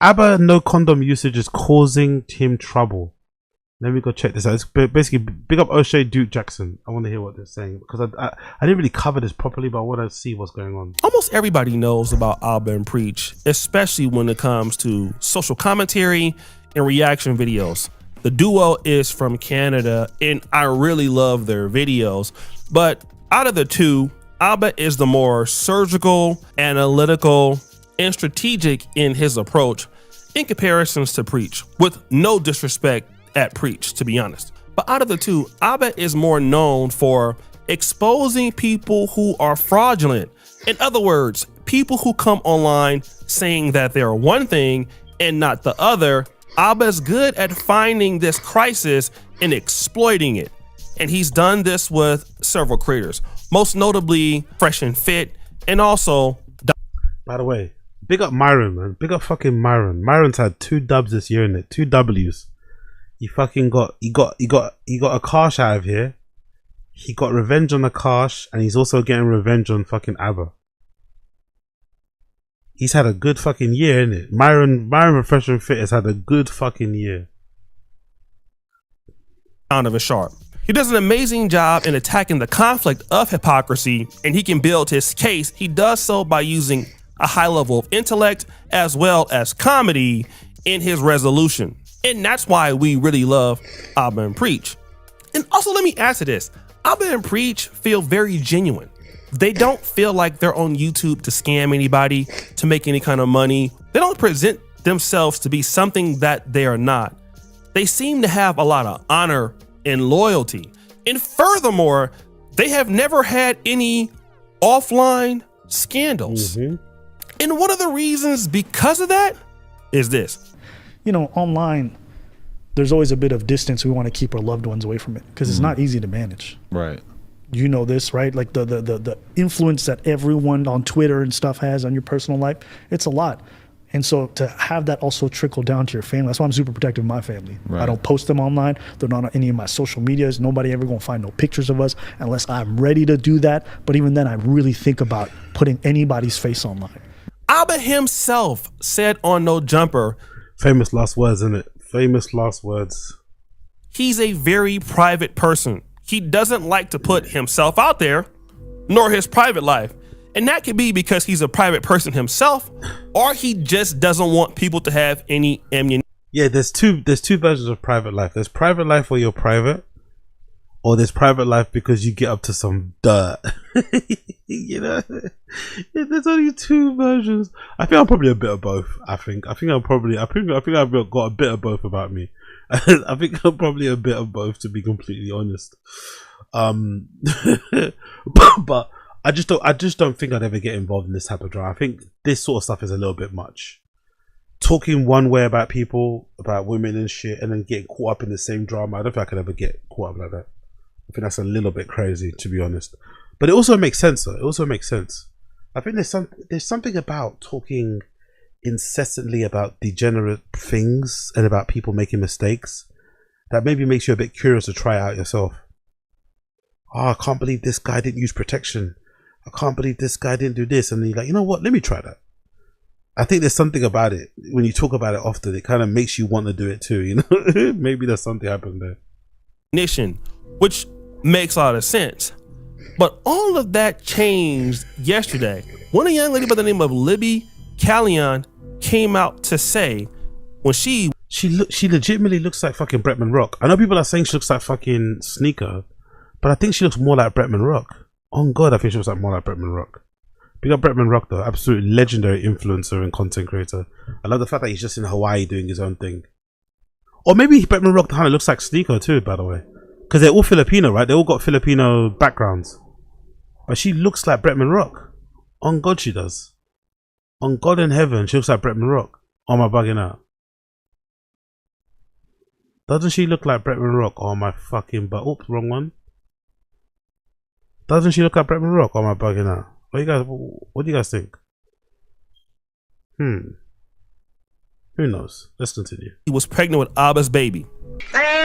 ABBA no condom usage is causing him trouble. Let me go check this out. It's basically big up O'Shea Duke Jackson. I want to hear what they're saying because I didn't really cover this properly, but I want to see what's going on. Almost everybody knows about ABBA and Preach, especially when it comes to social commentary and reaction videos. The duo is from Canada, and I really love their videos. But out of the two, ABBA is the more surgical, analytical, and strategic in his approach in comparisons to Preach, with no disrespect at Preach, to be honest. But out of the two, ABBA is more known for exposing people who are fraudulent. In other words, people who come online saying that they're one thing and not the other. ABBA's good at finding this crisis and exploiting it. And he's done this with several creators, most notably Fresh and Fit, and also... By the way, big up Myron, man. Big up fucking Myron. Myron's had 2 dubs this year, innit? 2 W's. He fucking got a Karsh out of here. He got revenge on the Karsh, and he's also getting revenge on fucking ABBA. He's had a good fucking year, innit? Myron from Fresh and Fit has had a good fucking year. Of a sharp. He does an amazing job in attacking the conflict of hypocrisy, and he can build his case. He does so by using a high level of intellect as well as comedy in his resolution. And that's why we really love ABBA and Preach. And also, let me add to this. ABBA and Preach feel very genuine. They don't feel like they're on YouTube to scam anybody, to make any kind of money. They don't present themselves to be something that they are not. They seem to have a lot of honor and loyalty. And furthermore, they have never had any offline scandals. And one of the reasons because of that is this. You know, online, there's always a bit of distance. We want to keep our loved ones away from it because it's not easy to manage. Right. You know this, right? Like the influence that everyone on Twitter and stuff has on your personal life, it's a lot. And so to have that also trickle down to your family, that's why I'm super protective of my family. Right. I don't post them online. They're not on any of my social medias. Nobody ever gonna find no pictures of us unless I'm ready to do that. But even then, I really think about putting anybody's face online. ABBA himself said on No Jumper, famous last words, isn't it? Famous last words. He's a very private person. He doesn't like to put himself out there, nor his private life. And that could be because he's a private person himself, or he just doesn't want people to have any ammunition. Yeah, there's two versions of private life. There's private life where you're private, or there's private life because you get up to some dirt. You know, there's only 2 versions. I think I'm probably a bit of both. I think I've got a bit of both about me. I think I'm probably a bit of both, to be completely honest. But I just don't think I'd ever get involved in this type of drama. I think this sort of stuff is a little bit much. Talking one way about people, about women and shit, and then getting caught up in the same drama. I don't think I could ever get caught up like that. I think that's a little bit crazy, to be honest. But it also makes sense, though. It also makes sense. I think there's something about talking incessantly about degenerate things and about people making mistakes that maybe makes you a bit curious to try it out yourself. Oh, I can't believe this guy didn't use protection. I can't believe this guy didn't do this. And then you're like, you know what? Let me try that. I think there's something about it. When you talk about it often, it kind of makes you want to do it too, you know? Maybe there's something happened there. Which makes a lot of sense. But all of that changed yesterday when a young lady by the name of Libby Callion came out to say when she legitimately looks like fucking Bretman Rock. I know people are saying she looks like fucking Sneaker, but I think she looks more like Bretman Rock. Oh God, I think she looks like more like Bretman Rock. Big up Bretman Rock though, absolute legendary influencer and content creator. I love the fact that he's just in Hawaii doing his own thing. Or maybe Bretman Rock kind of looks like Sneaker too, by the way. Because they're all Filipino, right? They all got Filipino backgrounds. But she looks like Bretman Rock. On God she does. On God in heaven, she looks like Bretman Rock. Or am I bugging out? Doesn't she look like Bretman Rock? Or am I fucking... Oops, wrong one. Doesn't she look like Bretman Rock? Or am I bugging out? What do you guys think? Who knows? Let's continue. He was pregnant with ABBA's baby. Damn.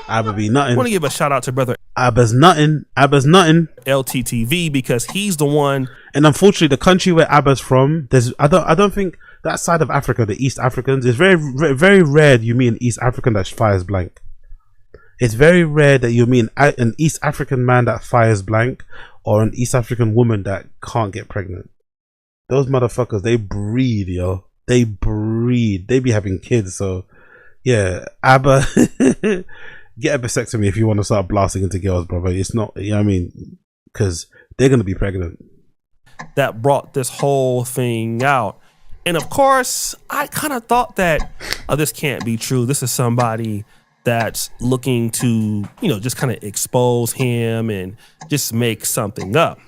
ABBA be nothing. I want to give a shout out to brother ABBA's nothing. LTTV because he's the one. And unfortunately, the country where ABBA's from, I don't think that side of Africa, the East Africans, it's very rare you meet an East African that fires blank. It's very rare that you meet an East African man that fires blank, or an East African woman that can't get pregnant. Those motherfuckers, they breed, yo. They breed. They be having kids. So yeah, ABBA, get a vasectomy if you want to start blasting into girls, brother. It's not, you know what I mean, because they're gonna be pregnant. That brought this whole thing out. And of course, I kind of thought that, oh, this can't be true. This is somebody that's looking to, you know, just kind of expose him and just make something up.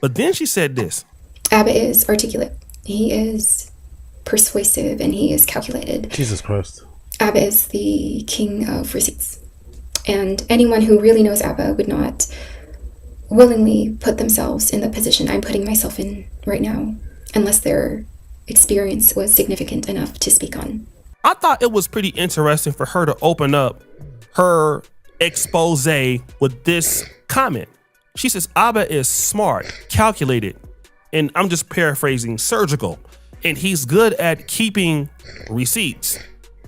But then she said this. ABBA is articulate. He is persuasive and he is calculated. Jesus Christ. ABBA is the king of receipts. And anyone who really knows ABBA would not willingly put themselves in the position I'm putting myself in right now, unless their experience was significant enough to speak on. I thought it was pretty interesting for her to open up her expose with this comment. She says, ABBA is smart, calculated, and I'm just paraphrasing, surgical, and he's good at keeping receipts.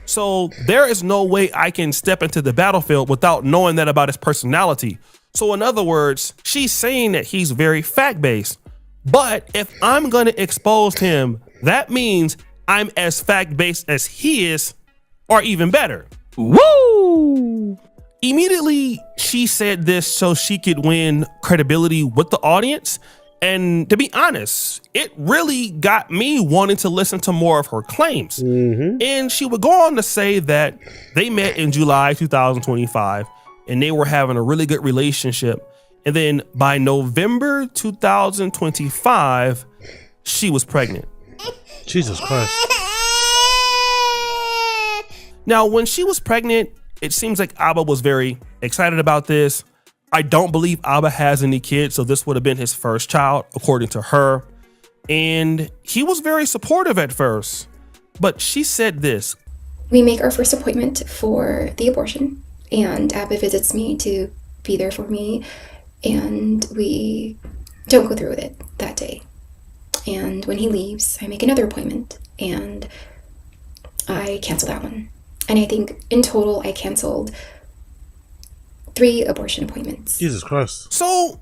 So there is no way I can step into the battlefield without knowing that about his personality. So in other words, she's saying that he's very fact-based. But if I'm going to expose him, that means I'm as fact-based as he is, or even better. Woo! Immediately, she said this so she could win credibility with the audience. And to be honest, it really got me wanting to listen to more of her claims. And she would go on to say that they met in July 2025 and they were having a really good relationship. And then by November 2025, she was pregnant. Jesus Christ. Now, when she was pregnant, it seems like ABBA was very excited about this. I don't believe ABBA has any kids, so this would have been his first child, according to her. And he was very supportive at first. But she said this. We make our first appointment for the abortion, and ABBA visits me to be there for me, and we don't go through with it that day. And when he leaves, I make another appointment, and I cancel that one. And I think in total, I canceled 3 abortion appointments. Jesus Christ. So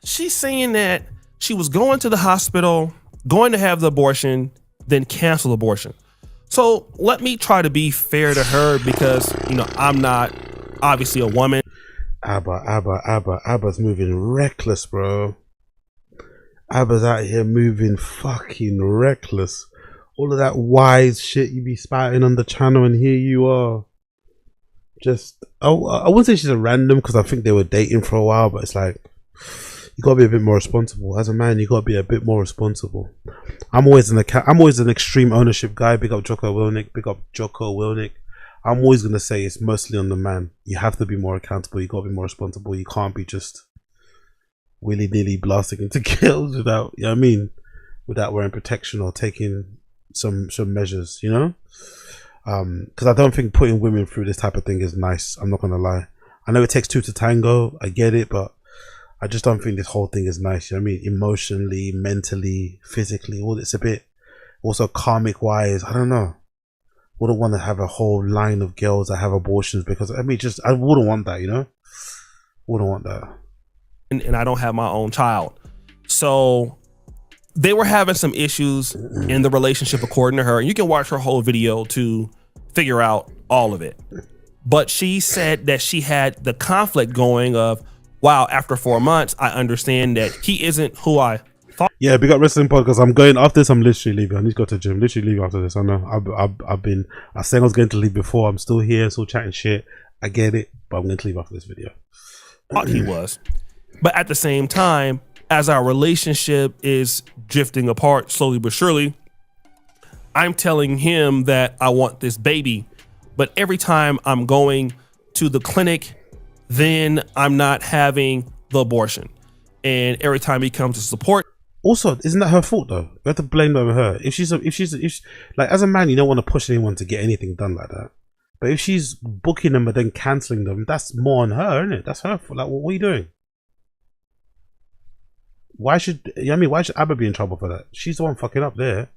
she's saying that she was going to the hospital, going to have the abortion, then cancel abortion. So let me try to be fair to her because, you know, I'm not obviously a woman. ABBA's moving reckless, bro. ABBA's out here moving fucking reckless. All of that wise shit you be spouting on the channel, and here you are. Just, I wouldn't say she's a random because I think they were dating for a while, but it's like, you gotta be a bit more responsible. As a man, you gotta be a bit more responsible. I'm always an extreme ownership guy. Big up Jocko Willnick. I'm always gonna say it's mostly on the man. You have to be more accountable. You gotta be more responsible. You can't be just willy-nilly blasting into girls without, you know what I mean, without wearing protection or taking some measures, you know. Because I don't think putting women through this type of thing is nice. I'm not gonna lie. I know it takes 2 to tango. I get it, but I just don't think this whole thing is nice. You know what I mean? Emotionally, mentally, physically, all it's a bit. Also, karmic wise, I don't know. Wouldn't want to have a whole line of girls that have abortions because I mean, I wouldn't want that. You know, wouldn't want that. And I don't have my own child, so they were having some issues in the relationship, according to her. And you can watch her whole video to figure out all of it. But she said that she had the conflict going of, wow, after 4 months, I understand that he isn't who I thought. Yeah, big up wrestling podcast. I'm going after this. I'm literally leaving. I need to go to the gym. Literally leaving after this. I know. I said I was going to leave before. I'm still here, still chatting shit. I get it, but I'm going to leave after this video. Thought he was. But at the same time, as our relationship is drifting apart slowly but surely, I'm telling him that I want this baby. But every time I'm going to the clinic, then I'm not having the abortion. And every time he comes to support. Also, isn't that her fault though? We have to blame it on her. If she's like, as a man, you don't want to push anyone to get anything done like that. But if she's booking them and then cancelling them, that's more on her, isn't it? That's her fault. Like, what are you doing? Why should ABBA be in trouble for that? She's the one fucking up there.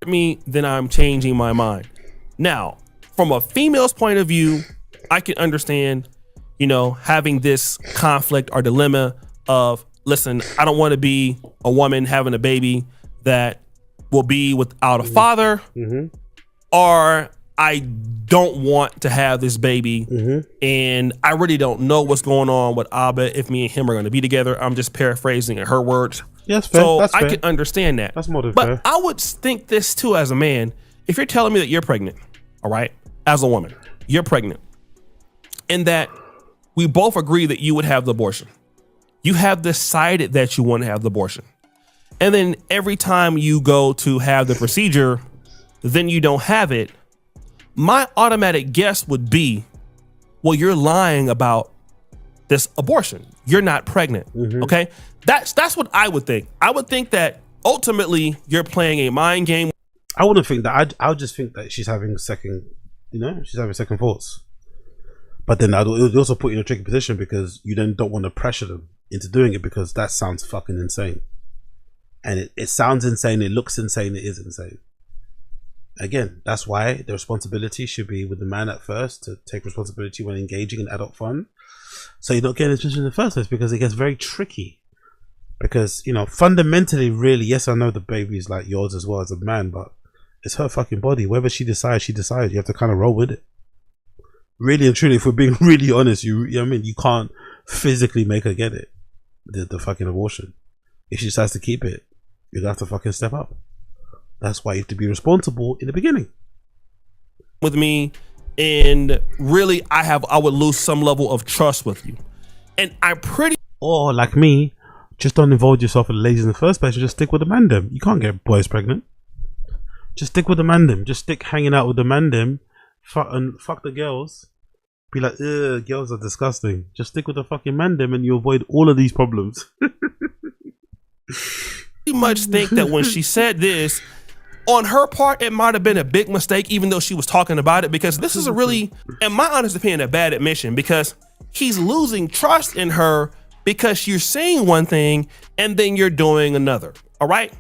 me, then I'm changing my mind. Now, from a female's point of view, I can understand, you know, having this conflict or dilemma of, listen, I don't want to be a woman having a baby that will be without a father, or I don't want to have this baby, and I really don't know what's going on with Abba if me and him are going to be together. I'm just paraphrasing in her words. Yes, fair. So That's I fair. can understand that. That's more than but fair. I would think this too as a man. If you're telling me that you're pregnant, all right, as a woman, you're pregnant, and that we both agree that you would have the abortion. You have decided that you want to have the abortion. And then every time you go to have the procedure, then you don't have it. My automatic guess would be, well, you're lying about this abortion. You're not pregnant. Okay. That's what I would think. I would think that ultimately you're playing a mind game. I wouldn't think that. I would just think that she's having second thoughts. But then it would also put you in a tricky position because you then don't want to pressure them into doing it, because that sounds fucking insane. And it sounds insane, it looks insane, it is insane. Again, that's why the responsibility should be with the man at first, to take responsibility when engaging in adult fun. So you're not getting this position in the first place, because it gets very tricky. Because, you know, fundamentally, really, yes, I know the baby's like yours as well as a man, but it's her fucking body. Whether she decides, she decides. You have to kind of roll with it. Really and truly, if we're being really honest, you know what I mean? You can't physically make her get it. The fucking abortion. If she decides to keep it, you're gonna have to fucking step up. That's why you have to be responsible in the beginning. With me, and really, I would lose some level of trust with you. And I'm pretty. Or like me, just don't involve yourself in the ladies in the first place and just stick with the mandem. You can't get boys pregnant. Just stick with the mandem. Just stick hanging out with the mandem. Fuck the girls. Be like, ugh, girls are disgusting. Just stick with the fucking mandem and you avoid all of these problems. much think that when she said this, on her part, it might have been a big mistake, even though she was talking about it, because this is a really, in my honest opinion, a bad admission, because he's losing trust in her because you're saying one thing and then you're doing another. All right.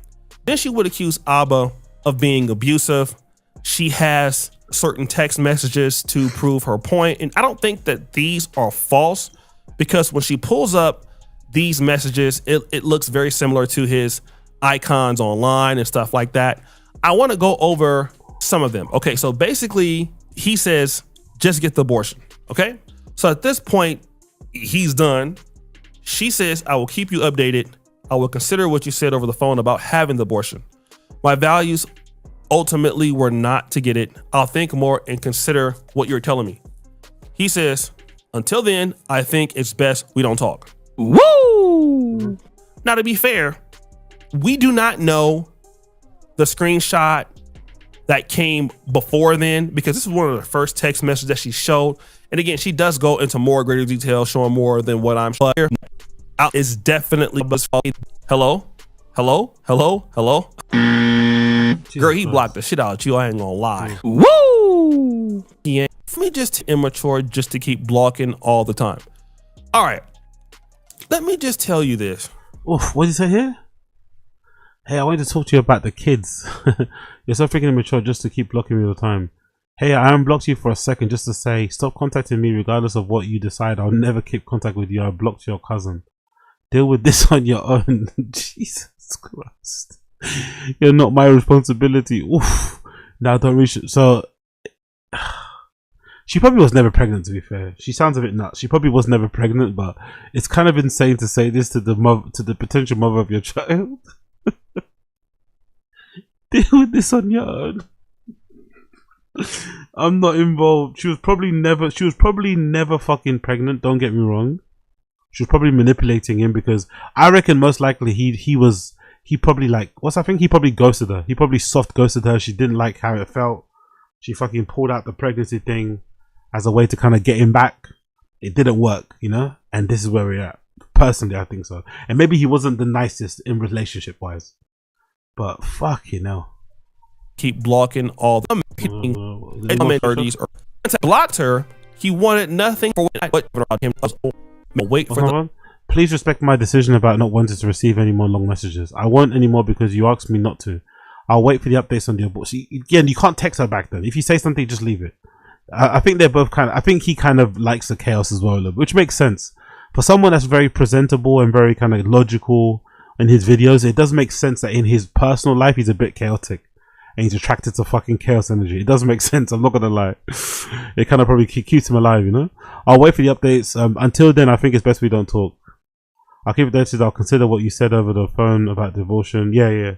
Then she would accuse Abba of being abusive. She has certain text messages to prove her point. And I don't think that these are false, because when she pulls up these messages, it looks very similar to his icons online and stuff like that. I want to go over some of them. Okay, so basically he says, just get the abortion. Okay, so at this point, he's done. She says, I will keep you updated. I will consider what you said over the phone about having the abortion. My values ultimately were not to get it. I'll think more and consider what you're telling me. He says, until then, I think it's best we don't talk. Woo! Now, to be fair, we do not know the screenshot that came before then, because this is one of the first text messages that she showed. And again, she does go into more greater detail, showing more than what I'm showing here. Is definitely hello. Girl, he blocked the shit out you. I ain't gonna lie. Woo! He ain't for me, just immature just to keep blocking all the time. All right. Let me just tell you this. Oof, what did you say here? Hey, I wanted to talk to you about the kids. You're so freaking immature just to keep blocking me all the time. Hey, I unblocked you for a second just to say, stop contacting me regardless of what you decide. I'll never keep contact with you. I blocked your cousin. Deal with this on your own. Jesus Christ. You're not my responsibility. Oof. Now don't reach it. So, she probably was never pregnant, to be fair. She sounds a bit nuts. She probably was never pregnant, but it's kind of insane to say this to the mother, to the potential mother of your child. Deal with this on your own. I'm not involved. She was probably never fucking pregnant, don't get me wrong. She was probably manipulating him, because I reckon most likely he probably like, what's I think he probably ghosted her. He probably soft ghosted her. She didn't like how it felt. She fucking pulled out the pregnancy thing as a way to kind of get him back. It didn't work, you know? And this is where we're at. Personally, I think so. And maybe he wasn't the nicest in relationship wise. But fuck, you know. Keep blocking all the blocked her. He wanted nothing for what about him. Wait for the. Please respect my decision about not wanting to receive any more long messages. I won't anymore because you asked me not to. I'll wait for the updates on the abortion. Again, you can't text her back then. If you say something, just leave it. I think they're both I think he kind of likes the chaos as well, which makes sense. For someone that's very presentable and very kind of logical in his videos, it does make sense that in his personal life, he's a bit chaotic. And he's attracted to fucking chaos energy. It doesn't make sense. I'm not gonna lie. It kind of probably keeps him alive, you know. I'll wait for the updates. Until then, I think it's best we don't talk. I'll keep it noted. I'll consider what you said over the phone about divorce. Yeah.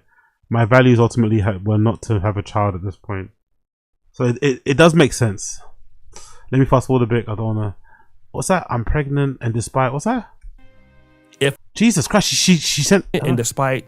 My values ultimately were not to have a child at this point. So it does make sense. Let me fast forward a bit. I don't wanna. What's that? I'm pregnant, and despite what's that? If Jesus Christ, she sent and despite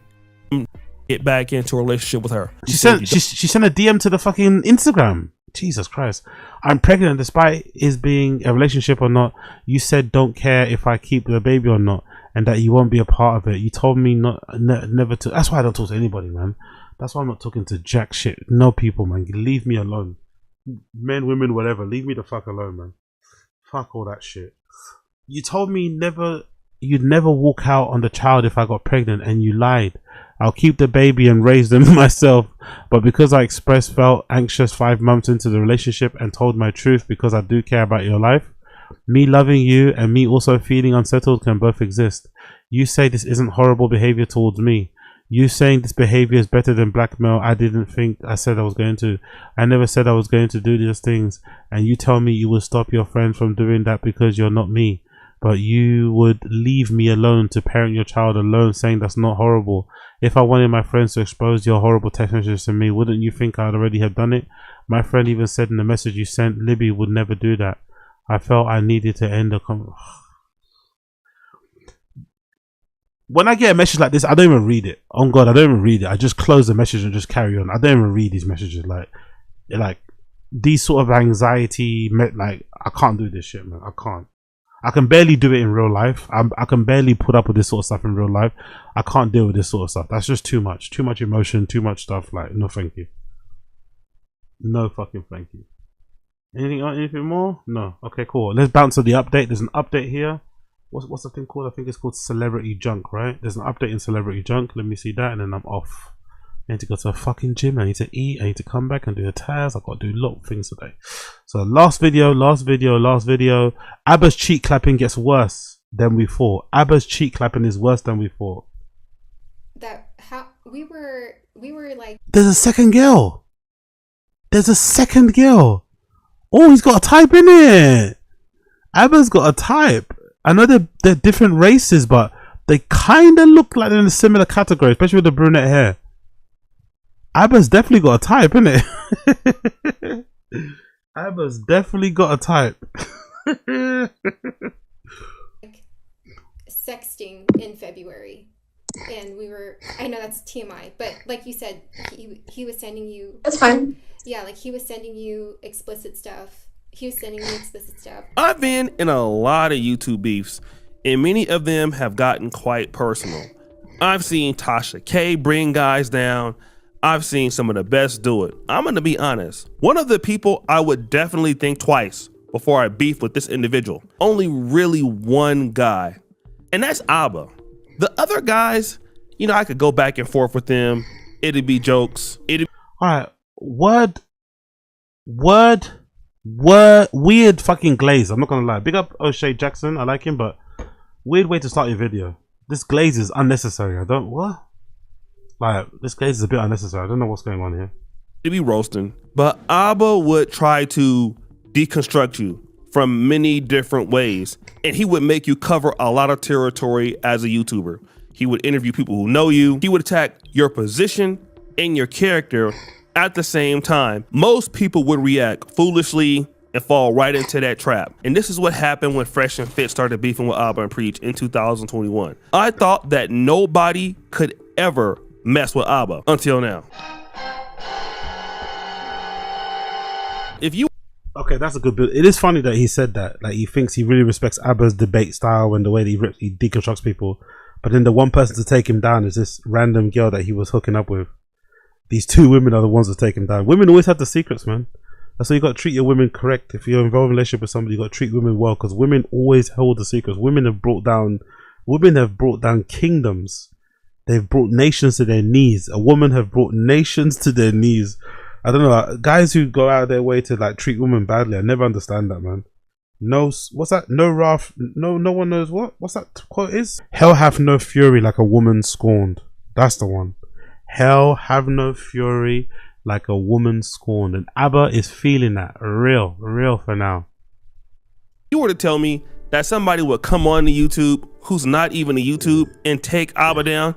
get back into a relationship with her. She sent a DM to the fucking Instagram. Jesus Christ. I'm pregnant despite it being a relationship or not. You said don't care if I keep the baby or not and that you won't be a part of it. You told me never to. That's why I don't talk to anybody, man. That's why I'm not talking to jack shit. No people, man. Leave me alone. Men, women, whatever. Leave me the fuck alone, man. Fuck all that shit. You told me you'd never walk out on the child if I got pregnant, and you lied. I'll keep the baby and raise them myself. But because I felt anxious 5 months into the relationship and told my truth because I do care about your life, me loving you and me also feeling unsettled can both exist. You say this isn't horrible behavior towards me. You saying this behavior is better than blackmail. I didn't think I said I was going to. I never said I was going to do these things. And you tell me you will stop your friend from doing that because you're not me. But you would leave me alone to parent your child alone, saying that's not horrible. If I wanted my friends to expose your horrible text messages to me, wouldn't you think I'd already have done it? My friend even said in the message you sent, Libby would never do that. I felt I needed to end the When I get a message like this, I don't even read it. On God, I don't even read it. I just close the message and just carry on. I don't even read these messages. Like these sort of anxiety, like I can't do this shit, man. I can't. I can barely do it in real life. I can barely put up with this sort of stuff in real life. I can't deal with this sort of stuff. That's just too much. Too much emotion, too much stuff. Like, no thank you. No fucking thank you. Anything more? No. Okay, cool. Let's bounce to the update. There's an update here. What's the thing called? I think it's called Celebrity Junk, right? There's an update in Celebrity Junk. Let me see that and then I'm off. I need to go to a fucking gym. I need to eat. I need to come back and do the test. I've got to do a lot of things today. So last video. Abba's cheek clapping gets worse than we thought. Abba's cheek clapping is worse than we thought. We were like, there's a second girl. Oh, he's got a type in it. Abba's got a type. I know they're different races, but they kind of look like they're in a similar category, especially with the brunette hair. Abba's definitely got a type, innit? Abba's definitely got a type. Sexting in February, and I know that's TMI, but like you said, he was sending you. That's fine. Yeah, like he was sending you explicit stuff. I've been in a lot of YouTube beefs, and many of them have gotten quite personal. I've seen Tasha K bring guys down. I've seen some of the best do it. I'm gonna be honest. One of the people I would definitely think twice before I beef with this individual. Only really one guy, and that's Abba. The other guys, I could go back and forth with them. It'd be jokes. All right, weird fucking glaze. I'm not gonna lie. Big up O'Shea Jackson. I like him, but weird way to start your video. This glaze is unnecessary. This glaze is a bit unnecessary. I don't know what's going on here. It'd be roasting, but Abba would try to deconstruct you from many different ways, and he would make you cover a lot of territory as a YouTuber. He would interview people who know you. He would attack your position and your character at the same time. Most people would react foolishly and fall right into that trap. And this is what happened when Fresh and Fit started beefing with Abba and Preach in 2021. I thought that nobody could ever mess with Abba until now. Okay, that's a good bit. It is funny that he said that. Like, he thinks he really respects Abba's debate style and the way that he deconstructs people. But then the one person to take him down is this random girl that he was hooking up with. These two women are the ones that take him down. Women always have the secrets, man. That's why you got to treat your women correct. If you're involved in a relationship with somebody, you got to treat women well, because women always hold the secrets. Women have brought down kingdoms. They've brought nations to their knees. A woman have brought nations to their knees. I don't know, guys who go out of their way to like treat women badly. I never understand that, man. No, what's that? No wrath. No one knows what's that quote is. Hell hath no fury like a woman scorned. That's the one. Hell have no fury like a woman scorned, and ABBA is feeling that real for now. You were to tell me that somebody would come on to YouTube who's not even a YouTube and take ABBA down,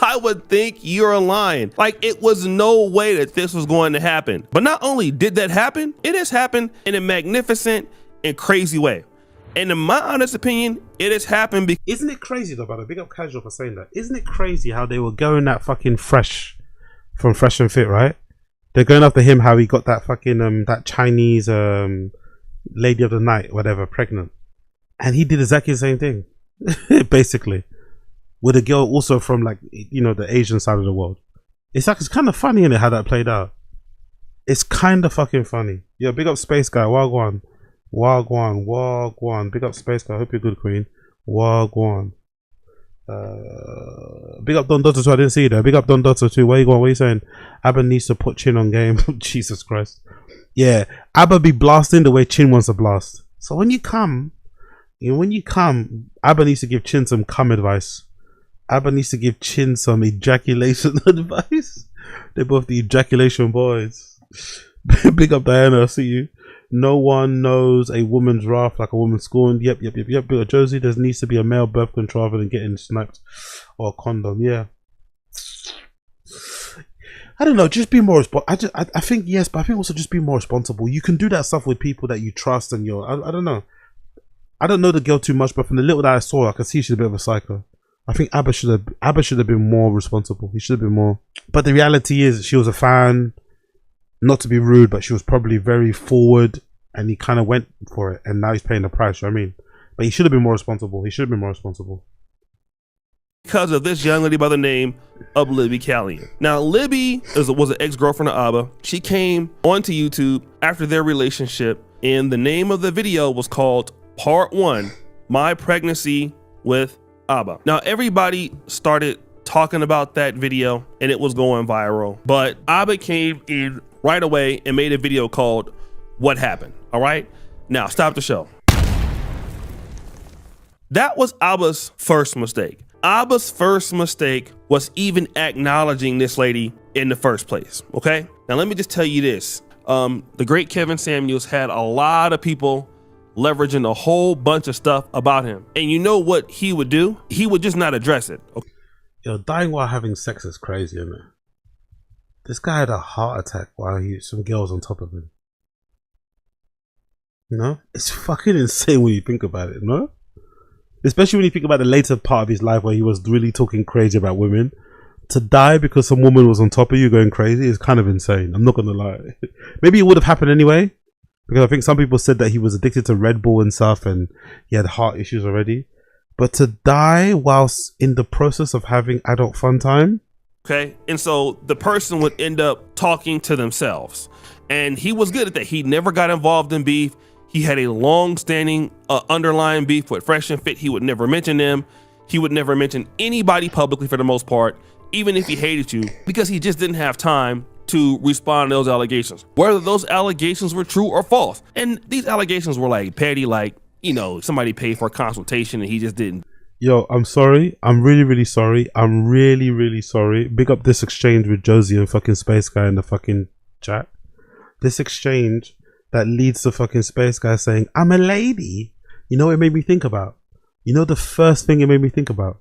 I would think you're lying. Like, it was no way that this was going to happen. But not only did that happen, it has happened in a magnificent and crazy way. And in my honest opinion, it has happened because... Isn't it crazy though, brother? Big up Casual for saying that. Isn't it crazy how they were going that fucking Fresh from Fresh and Fit, right? They're going after him, how he got that fucking that Chinese lady of the night, whatever, pregnant. And he did exactly the same thing. Basically. With a girl also from, like, you know, the Asian side of the world. It's like, it's kind of funny, innit, how that played out. It's kind of fucking funny. Yo, big up Space Guy, Wagwan. Big up Space Guy, I hope you're good, Queen. Wagwan. Big up Don Dotto too, I didn't see you there. Big up Don Dotto too. Where you going? What are you saying? ABBA needs to put Chin on game. Jesus Christ. Yeah, ABBA be blasting the way Chin wants to blast. So when you come, ABBA needs to give Chin some cum advice. ABBA needs to give Chin some ejaculation advice. They're both the ejaculation boys. Big up Diana, I see you. No one knows a woman's wrath like a woman scorned. Yep. Big up Josie, there needs to be a male birth control rather than getting sniped or a condom. Yeah. I don't know, just be more responsible. I think yes, but I think also just be more responsible. You can do that stuff with people that you trust and you're, I don't know. I don't know the girl too much, but from the little that I saw, I can see she's a bit of a psycho. I think ABBA should have been more responsible. He should have been more. But the reality is, she was a fan. Not to be rude, but she was probably very forward, and he kind of went for it, and now he's paying the price. You know what I mean? But he should have been more responsible. Because of this young lady by the name of Libby Callion. Now, Libby was an ex-girlfriend of ABBA. She came onto YouTube after their relationship, and the name of the video was called Part 1, My Pregnancy with ABBA. Now, everybody started talking about that video, and it was going viral. But ABBA came in right away and made a video called What Happened. All right, now stop the show. That was ABBA's first mistake. ABBA's first mistake was even acknowledging this lady in the first place. Okay, now let me just tell you this. The great Kevin Samuels had a lot of people leveraging a whole bunch of stuff about him, and you know what he would do? He would just not address it. Okay? Yo, dying while having sex is crazy, isn't it? This guy had a heart attack while some girls on top of him. You know? It's fucking insane when you think about it, no? Especially when you think about the later part of his life where he was really talking crazy about women. To die because some woman was on top of you going crazy is kind of insane. I'm not gonna lie. Maybe it would have happened anyway. Because I think some people said that he was addicted to Red Bull and stuff and he had heart issues already. But to die whilst in the process of having adult fun time. Okay, and so the person would end up talking to themselves, and he was good at that. He never got involved in beef. He had a long-standing underlying beef with Fresh and Fit. He would never mention them. He would never mention anybody publicly for the most part, even if he hated you, because he just didn't have time to respond to those allegations, whether those allegations were true or false. And these allegations were like petty, like, you know, somebody paid for a consultation and he just didn't. Yo, I'm sorry. I'm really sorry. I'm really sorry. Big up this exchange with Josie and fucking Space Guy in the fucking chat. This exchange that leads to fucking Space Guy saying, I'm a lady. You know what it made me think about? You know the first thing it made me think about?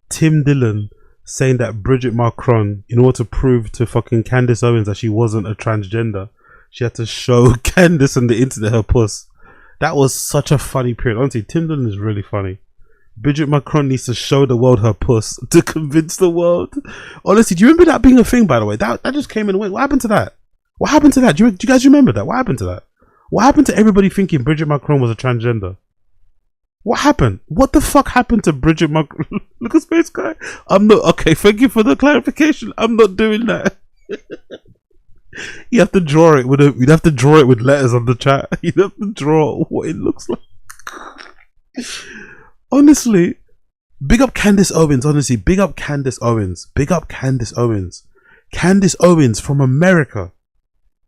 Tim Dillon saying that Bridget Macron, in order to prove to fucking Candace Owens that she wasn't a transgender, she had to show Candace on the internet her puss. That was such a funny period. Honestly, Tim Dillon is really funny. Bridget Macron needs to show the world her puss to convince the world. Honestly, do you remember that being a thing, by the way? That just came in and went. What happened to that? What happened to that? Do you guys remember that? What happened to that? What happened to everybody thinking Bridget Macron was a transgender? What happened? What the fuck happened to Bridget Macron? Look at Space Guy. I'm not... Okay, thank you for the clarification. I'm not doing that. You have to draw it with you'd have to draw it with letters on the chat. You'd have to draw what it looks like. Honestly, Big up Candace Owens, honestly. Big up Candace Owens. Big up Candace Owens. Candace Owens from America.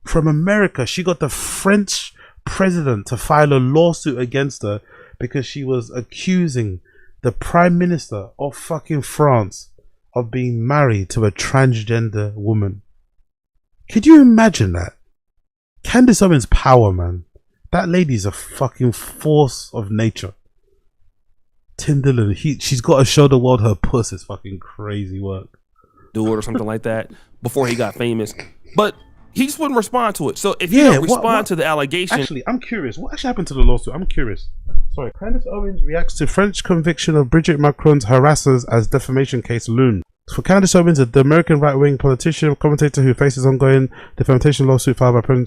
From America. She got the French president to file a lawsuit against her because she was accusing the prime minister of fucking France of being married to a transgender woman. Could you imagine that? Candace Owens' power, man. That lady's a fucking force of nature. Tim Dillon, she's got to show the world her puss is fucking crazy work. Do it or something like that before he got famous. But he just wouldn't respond to it. So if you don't respond to the allegation... Actually, I'm curious. What actually happened to the lawsuit? I'm curious. Sorry. Candace Owens reacts to French conviction of Brigitte Macron's harassers as defamation case loom. For Candace Owens, the American right-wing politician, commentator who faces ongoing defamation lawsuit filed by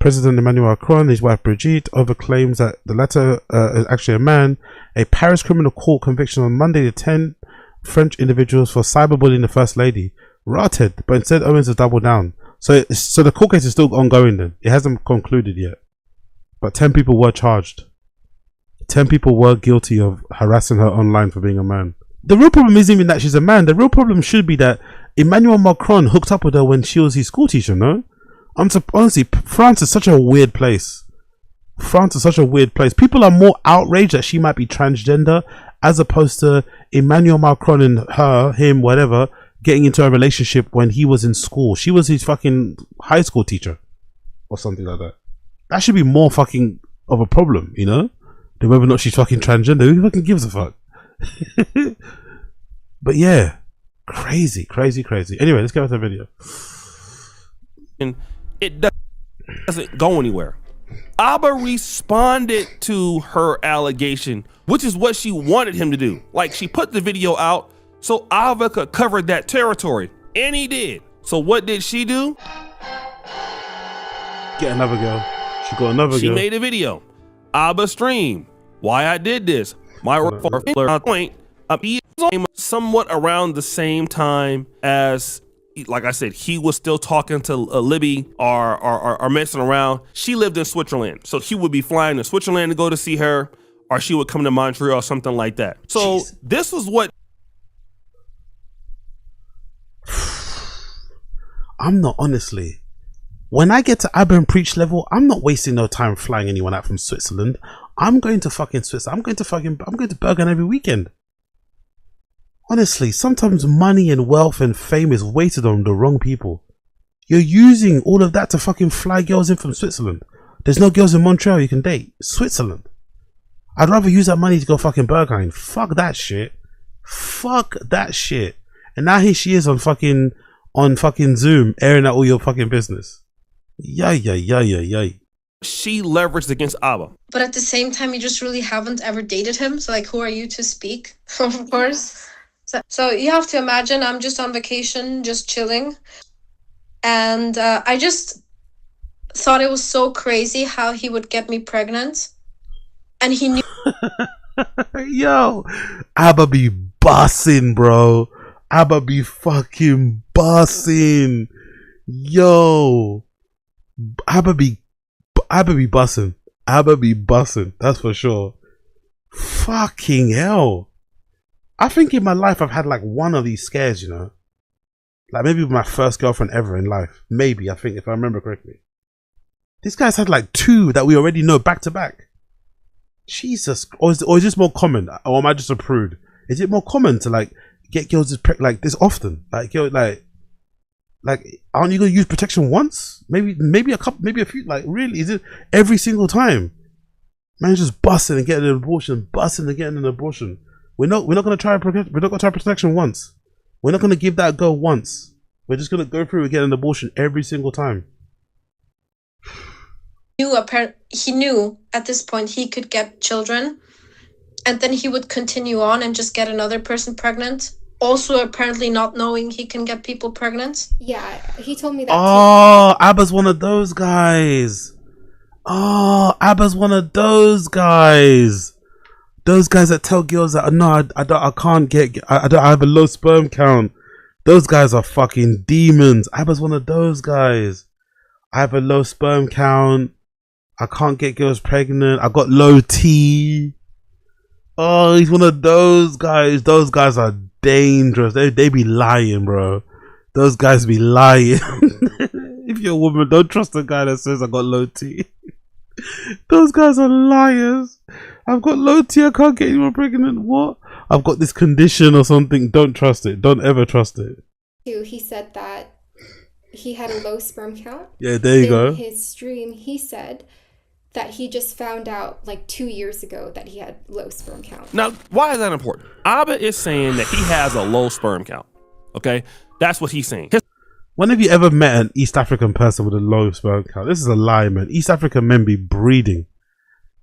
President Emmanuel Macron and his wife Brigitte over claims that the latter is actually a man. A Paris criminal court conviction on Monday the 10 French individuals for cyberbullying the First Lady rotted, but instead Owens has doubled down. So the court case is still ongoing then. It hasn't concluded yet. But 10 people were charged. 10 people were guilty of harassing her online for being a man. The real problem isn't even that she's a man. The real problem should be that Emmanuel Macron hooked up with her when she was his school teacher, no? Honestly, France is such a weird place. France is such a weird place. People are more outraged that she might be transgender as opposed to Emmanuel Macron and him, whatever, getting into a relationship when he was in school. She was his fucking high school teacher or something like that. That should be more fucking of a problem, you know, than whether or not she's fucking transgender. Who fucking gives a fuck? But yeah, crazy. Anyway, let's get back to the video. And it doesn't go anywhere. Abba responded to her allegation, which is what she wanted him to do. Like, she put the video out so Abba could cover that territory, and he did. So what did she do? Get another girl. She got another girl. She made a video. Abba stream. Why I did this. My point. Somewhat around the same time as, like I said, he was still talking to Libby or messing around. She lived in Switzerland, so he would be flying to Switzerland to go to see her, or she would come to Montreal or something like that. So jeez. This was what I'm not, honestly, when I get to Abba and Preach level, I'm not wasting no time flying anyone out from Switzerland. I'm going to fucking Switzerland. I'm going to Bergen every weekend. Honestly, sometimes money and wealth and fame is wasted on the wrong people. You're using all of that to fucking fly girls in from Switzerland. There's no girls in Montreal you can date. Switzerland. I'd rather use that money to go fucking Berghain. Fuck that shit. Fuck that shit. And now here she is on fucking Zoom, airing out all your fucking business. Yay. She leveraged against Abba. But at the same time, you just really haven't ever dated him. So like, who are you to speak? Of course. So you have to imagine I'm just on vacation, just chilling. And I just thought it was so crazy how he would get me pregnant. And he knew. Yo, Abba be bussing, bro. Abba be fucking bussing. Yo. Abba be bussing. Abba be bussing. That's for sure. Fucking hell. I think in my life I've had like one of these scares, you know. Like maybe with my first girlfriend ever in life. Maybe, I think, if I remember correctly. This guy's had like two that we already know back to back. Jesus. Or is this more common? Or am I just a prude? Is it more common to like get girls like this often? Like, yo, like aren't you gonna use protection once? Maybe a couple, maybe a few. Like, really? Is it every single time? Man, just busting and getting an abortion, busting and getting an abortion. We're not gonna try protection once. We're not gonna give that a go once. We're just gonna go through and get an abortion every single time. He knew at this point he could get children, and then he would continue on and just get another person pregnant. Also, apparently not knowing he can get people pregnant. Yeah, he told me that. Oh, Abba's one of those guys. Oh, Abba's one of those guys. Those guys that tell girls that no, I can't get. I have a low sperm count. Those guys are fucking demons. Abba's one of those guys. I have a low sperm count. I can't get girls pregnant. I got low T. Oh, he's one of those guys. Those guys are dangerous. They be lying, bro. Those guys be lying. If you're a woman, don't trust a guy that says I got low T. Those guys are liars. I've got low T, I can't get anyone pregnant. What? I've got this condition or something. Don't trust it. Don't ever trust it. He said that he had a low sperm count. Yeah, there you go. In his stream, he said that he just found out like 2 years ago that he had low sperm count. Now, why is that important? Abba is saying that he has a low sperm count. Okay, that's what he's saying. When have you ever met an East African person with a low sperm count? This is a lie, man. East African men be breeding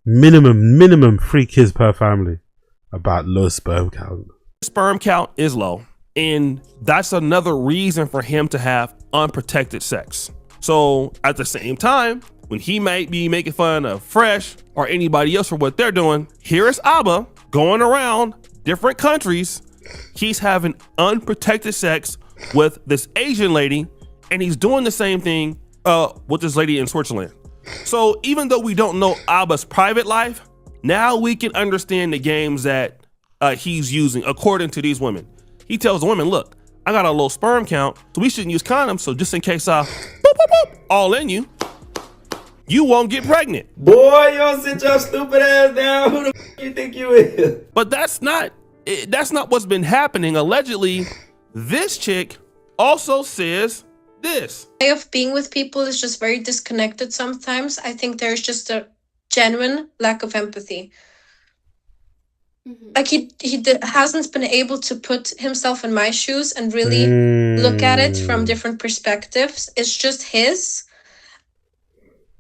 minimum 3 kids per family. About low sperm count. Sperm count is low, and that's another reason for him to have unprotected sex. So at the same time, when he might be making fun of Fresh or anybody else for what they're doing, here is Abba going around different countries. He's having unprotected sex with this Asian lady, and he's doing the same thing with this lady in Switzerland. So even though we don't know Abba's private life, now we can understand the games that he's using according to these women. He tells the women, look, I got a low sperm count, so we shouldn't use condoms. So just in case I boop, boop, boop, all in you, you won't get pregnant. Boy, you don't sit your stupid ass down. Who the f you think you is? But that's not what's been happening. Allegedly, this chick also says this. Way of being with people is just very disconnected sometimes. I think there's just a genuine lack of empathy. Like he hasn't been able to put himself in my shoes and really look at it from different perspectives. It's just his,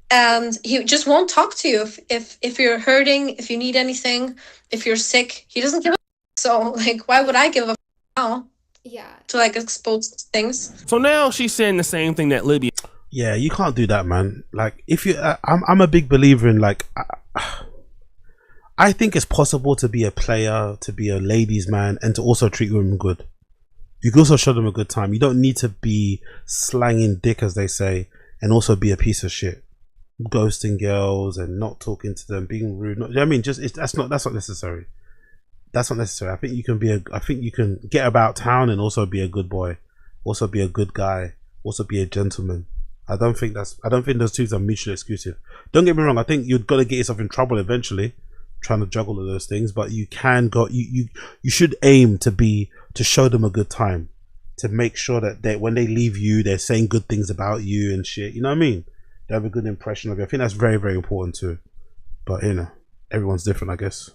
and he just won't talk to you if you're hurting, if you need anything, if you're sick. He doesn't give a so like why would I give a now? Yeah. To like expose things. So now she's saying the same thing that Libby. Yeah, you can't do that, man. Like, if you, I'm a big believer in like, I think it's possible to be a player, to be a ladies' man, and to also treat women good. You can also show them a good time. You don't need to be slanging dick, as they say, and also be a piece of shit, ghosting girls and not talking to them, being rude. I mean, just that's not necessary. That's not necessary. I think you can I think you can get about town and also be a good boy, also be a good guy, also be a gentleman. I don't think those two are mutually exclusive. Don't get me wrong. I think you're gonna get yourself in trouble eventually, trying to juggle all those things. But you can go. You should aim to show them a good time, to make sure that when they leave you, they're saying good things about you and shit. You know what I mean? They have a good impression of you. I think that's very, very important too. But you know, everyone's different, I guess.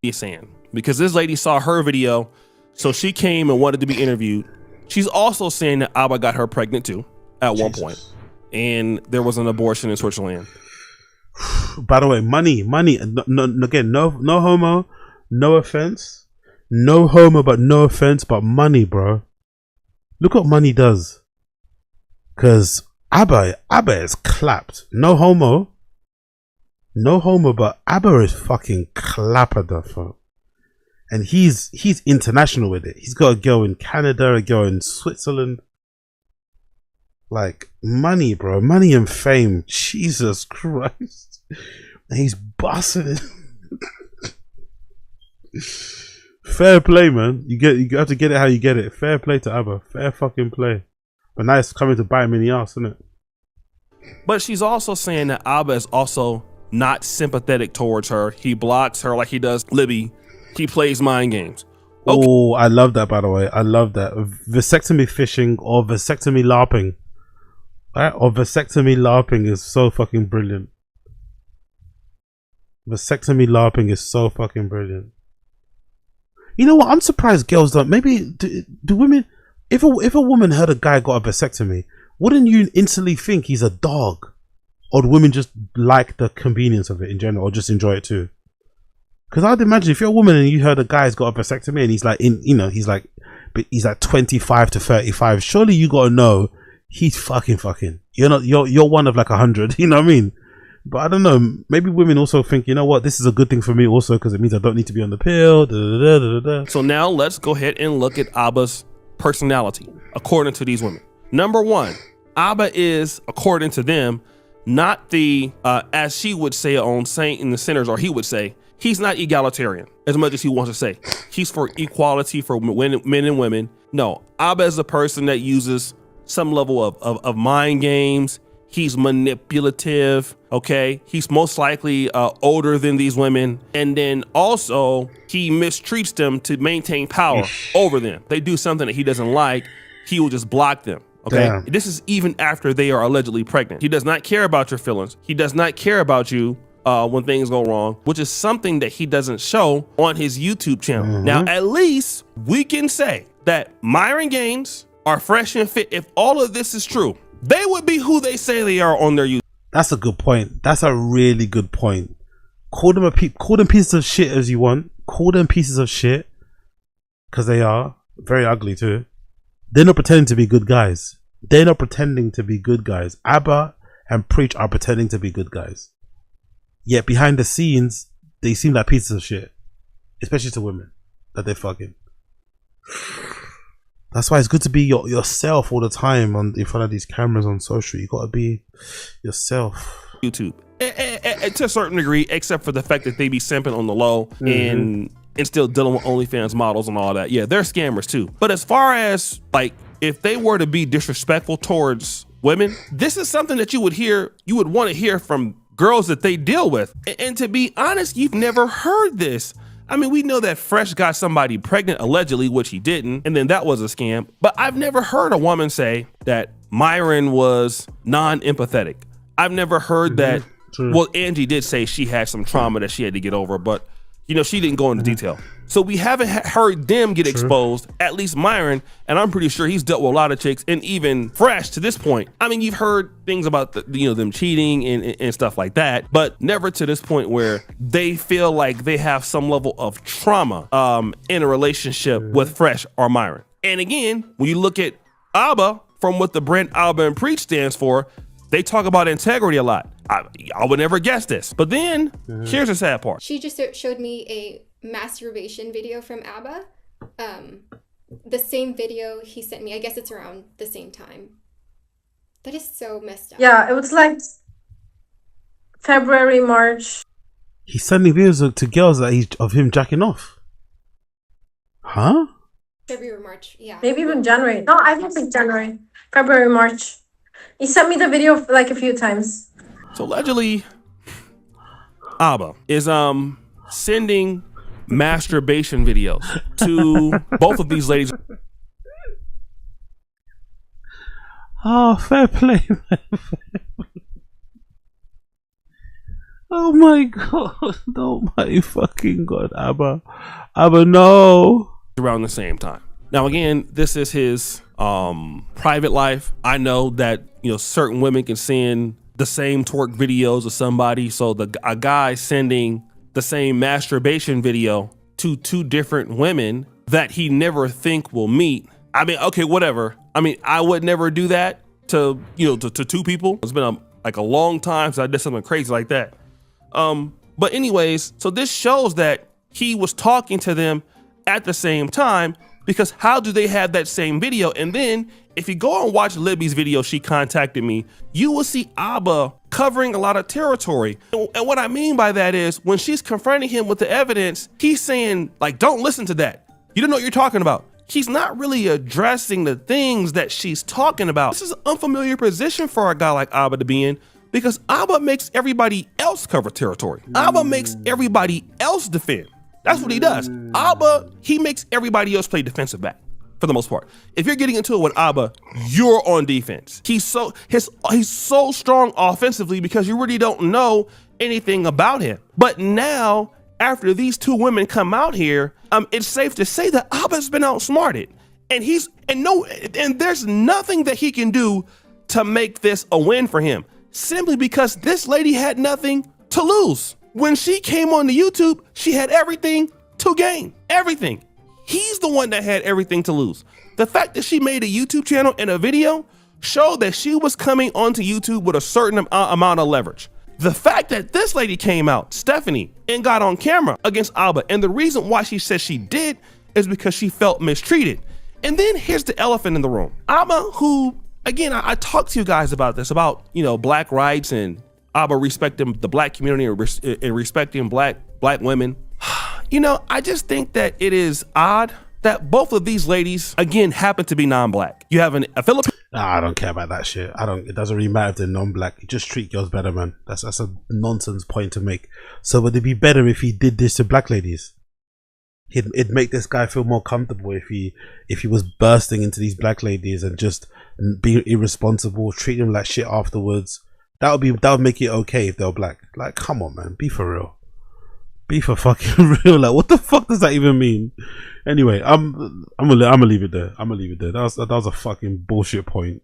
He's saying, because this lady saw her video, so she came and wanted to be interviewed. She's also saying that Abba got her pregnant too at one point, and there was an abortion in Switzerland. By the way, money. Again, no homo, no offense, no homo, but no offense, but money, bro. Look what money does. Cause Abba is clapped. No homo, but Abba is fucking clapper the fuck. And he's international with it. He's got a girl in Canada, a girl in Switzerland. Like, money, bro. Money and fame. Jesus Christ. And he's busting it. Fair play, man. You have to get it how you get it. Fair play to Abba. Fair fucking play. But now it's coming to bite him in the ass, isn't it? But she's also saying that Abba is also not sympathetic towards her. He blocks her like he does Libby. He plays mind games. Okay. Oh, I love that, by the way. I love that. Vasectomy fishing or vasectomy LARPing. Right? Or vasectomy LARPing is so fucking brilliant. Vasectomy LARPing is so fucking brilliant. You know what? I'm surprised girls don't. Maybe do women? If a woman heard a guy got a vasectomy, wouldn't you instantly think he's a dog? Or do women just like the convenience of it in general, or just enjoy it too? Because I'd imagine if you're a woman and you heard a guy's got a vasectomy and he's like he's like 25 to 35, surely you gotta know he's fucking. You're one of like 100. You know what I mean? But I don't know. Maybe women also think, you know what, this is a good thing for me also because it means I don't need to be on the pill. So now let's go ahead and look at Abba's personality according to these women. Number one, Abba is, according to them, not the as she would say on Saint and the Sinners, or he would say, he's not egalitarian as much as he wants to say. He's for equality for men and women. No, Abba is a person that uses some level of mind games. He's manipulative, okay? He's most likely older than these women. And then also, he mistreats them to maintain power over them. They do something that he doesn't like, he will just block them, okay? Damn. This is even after they are allegedly pregnant. He does not care about your feelings. He does not care about you when things go wrong, which is something that he doesn't show on his YouTube channel. Now, at least we can say that Myron Gaines are fresh and fit. If all of this is true, they would be who they say they are on their YouTube. That's a good point. That's a really good point. Call them call them pieces of shit as you want. Call them pieces of shit, because they are very ugly too. They're not pretending to be good guys. They're not pretending to be good guys. Abba and Preach are pretending to be good guys. Yet behind the scenes, they seem like pieces of shit, especially to women that they're fucking. That's why it's good to be yourself all the time in front of these cameras on social. You gotta be yourself. YouTube, and to a certain degree, except for the fact that they be simping on the low and still dealing with OnlyFans models and all that. Yeah, they're scammers too. But as far as like, if they were to be disrespectful towards women, this is something that you would want to hear from girls that they deal with. And to be honest, you've never heard this. I mean, we know that Fresh got somebody pregnant allegedly, which he didn't, and then that was a scam. But I've never heard a woman say that Myron was non-empathetic. I've never heard that. True. Well, Angie did say she had some trauma that she had to get over, but you know, she didn't go into detail. So we haven't heard them get exposed, at least Myron, and I'm pretty sure he's dealt with a lot of chicks, and even Fresh to this point. I mean, you've heard things about them cheating and stuff like that, but never to this point where they feel like they have some level of trauma in a relationship with Fresh or Myron. And again, when you look at Abba, from what the brand Abba and Preach stands for, they talk about integrity a lot. I would never guess this. But then, here's the sad part. She just showed me a masturbation video from ABBA. The same video he sent me. I guess it's around the same time. That is so messed up. Yeah, it was like February, March. He's sending videos to girls that of him jacking off. Huh? February or March, yeah. Maybe even January. No, I think it's January. February, March. He sent me the video like a few times. So allegedly, Abba is sending masturbation videos to both of these ladies. Oh, fair play, man. Oh my god. Oh my fucking god, Abba. Abba, no. Around the same time. Now, again, this is his private life. I know that, you know, certain women can send the same twerk videos of somebody. So a guy sending the same masturbation video to two different women that he never think will meet. I mean, okay, whatever. I mean, I would never do that to two people. It's been a long time since I did something crazy like that. But anyways, so this shows that he was talking to them at the same time, because how do they have that same video? And then if you go and watch Libby's video, she contacted me, you will see Abba covering a lot of territory. And what I mean by that is when she's confronting him with the evidence, he's saying, like, don't listen to that. You don't know what you're talking about. He's not really addressing the things that she's talking about. This is an unfamiliar position for a guy like Abba to be in, because Abba makes everybody else cover territory. Abba makes everybody else defend. That's what he does. Abba, he makes everybody else play defensive back for the most part. If you're getting into it with Abba, you're on defense. He's so strong offensively because you really don't know anything about him. But now, after these two women come out here, it's safe to say that Abba's been outsmarted, and there's nothing that he can do to make this a win for him, simply because this lady had nothing to lose. When she came on the YouTube, she had everything to gain. Everything. He's the one that had everything to lose. The fact that she made a YouTube channel and a video showed that she was coming onto YouTube with a certain amount of leverage. The fact that this lady came out, Stephanie, and got on camera against Abba, and the reason why she said she did is because she felt mistreated. And then here's the elephant in the room. Abba, who, again, I talked to you guys about this, about, black rights and Abba respecting the black community and respecting black black women. You know, I just think that it is odd that both of these ladies, again, happen to be non-black. You have a Filipino. Nah, I don't care about that shit. It doesn't really matter if they're non-black. You just treat girls better, man. That's a nonsense point to make. So would it be better if he did this to black ladies? It'd make this guy feel more comfortable if he was bursting into these black ladies and just being irresponsible, treating them like shit afterwards. That would make it okay if they're black. Like, come on, man, be for real. Be for fucking real. Like, what the fuck does that even mean? Anyway, I'm gonna leave it there. That was a fucking bullshit point.